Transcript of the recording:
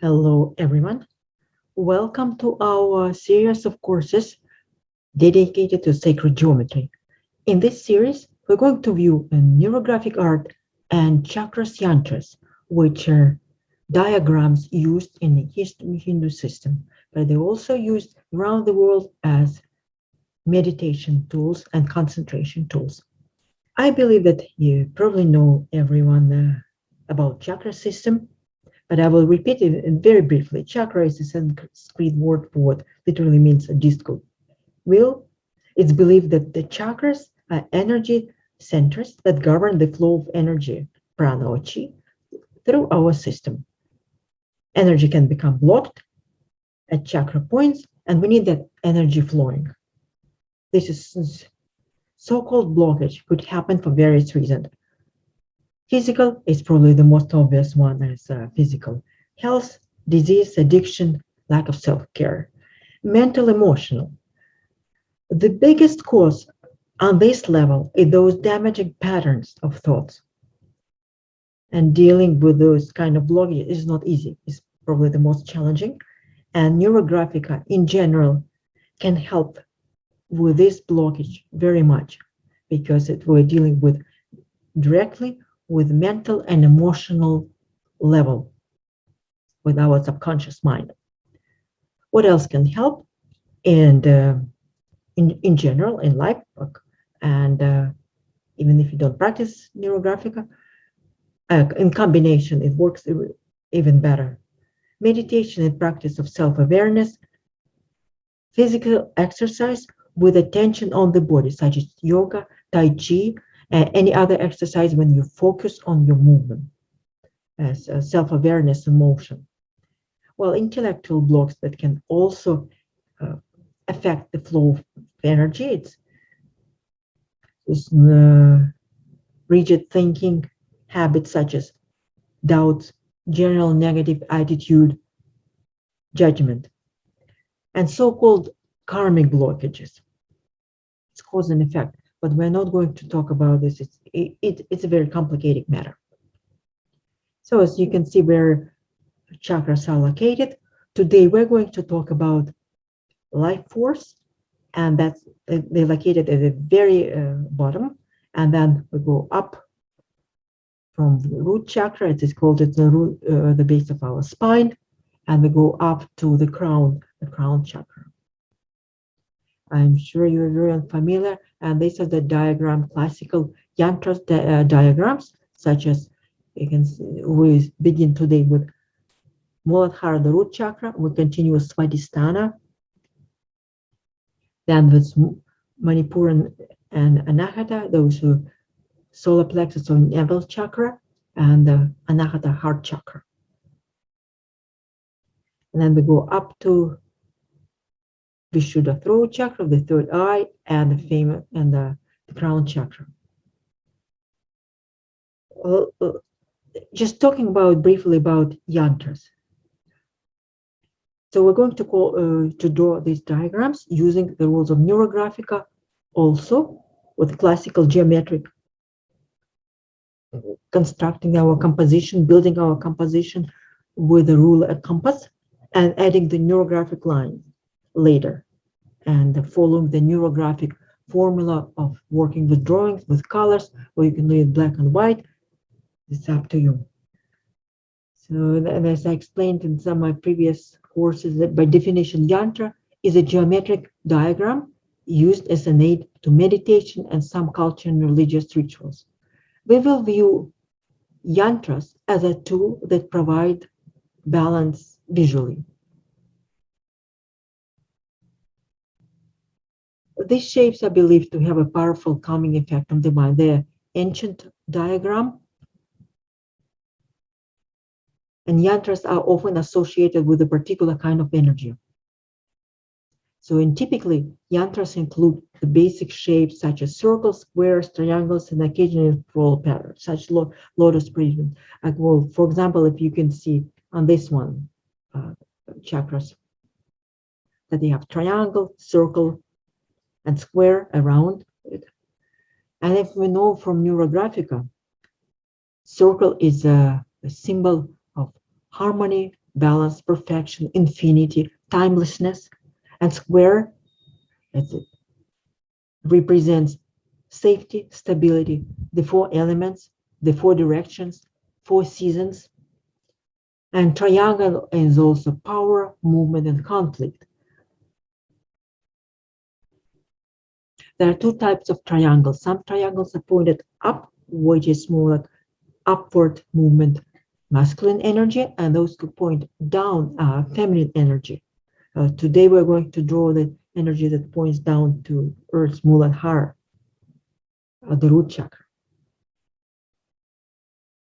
Hello, everyone. Welcome to our series of courses dedicated to sacred geometry. In this series, we're going to view NeuroGraphic Art and Chakras Yantras, which are diagrams used in the Hindu system, but they're also used around the world as meditation tools and concentration tools. I believe that you probably know everyone about chakra system, but I will repeat it very briefly. Chakra is a Sanskrit word for what literally means a disco. It's believed that the chakras are energy centers that govern the flow of energy, prana or chi, through our system. Energy can become blocked at chakra points, and we need that energy flowing. This is so-called blockage could happen for various reasons. Physical is probably the most obvious one as physical. Health, disease, addiction, lack of self-care. Mental, emotional. The biggest cause on this level is those damaging patterns of thoughts. And dealing with those kind of blockages is not easy. It's probably the most challenging. And NeuroGraphica in general can help with this blockage very much because we're dealing with directly with mental and emotional level with our subconscious mind. What else can help? And in general, in life, and even if you don't practice NeuroGraphica, in combination, it works even better. Meditation and practice of self-awareness, physical exercise with attention on the body, such as yoga, tai chi, any other exercise when you focus on your movement as self-awareness and motion. Well, intellectual blocks that can also affect the flow of energy. It's rigid thinking habits such as doubts, general negative attitude, judgment, and so-called karmic blockages. It's cause and effect, but we're not going to talk about this. It's a very complicated matter. So as you can see where chakras are located, today we're going to talk about life force, and that's they're located at the very bottom, and then we go up from the root chakra. It is called at the base of our spine, and we go up to the crown chakra. I'm sure you're very unfamiliar, and this is the diagram, classical Yantras diagrams, such as you can see, we begin today with Muladhara, the root chakra. We continue with Swadhisthana, then with Manipura and Anahata, those who solar plexus or navel chakra, and the Anahata heart chakra. And then we go up to Vishuddha throat chakra, the third eye, and the crown chakra. Just talking briefly about yantras. So we're going to draw these diagrams using the rules of NeuroGraphica, also with classical geometric, constructing our composition, building our composition with a ruler and compass, and adding the NeuroGraphic line later, and following the NeuroGraphic formula of working with drawings, with colors, or you can leave black and white. It's up to you. So as I explained in some of my previous courses, that by definition, yantra is a geometric diagram used as an aid to meditation and some culture and religious rituals. We will view yantras as a tool that provide balance visually. These shapes are believed to have a powerful calming effect on the mind. They're ancient diagram, and yantras are often associated with a particular kind of energy. So typically, yantras include the basic shapes such as circles, squares, triangles, and occasionally floral patterns, such lotus prism. Well, for example, if you can see on this one, chakras, that they have triangle, circle, and square around it. And if we know from NeuroGraphica, circle is a symbol of harmony, balance, perfection, infinity, timelessness. And square, it represents safety, stability, the four elements, the four directions, four seasons. And triangle is also power, movement, and conflict. There are two types of triangles. Some triangles are pointed up, which is more like upward movement, masculine energy, and those who point down are feminine energy. Today we're going to draw the energy that points down to Earth's Muladhara, the root chakra.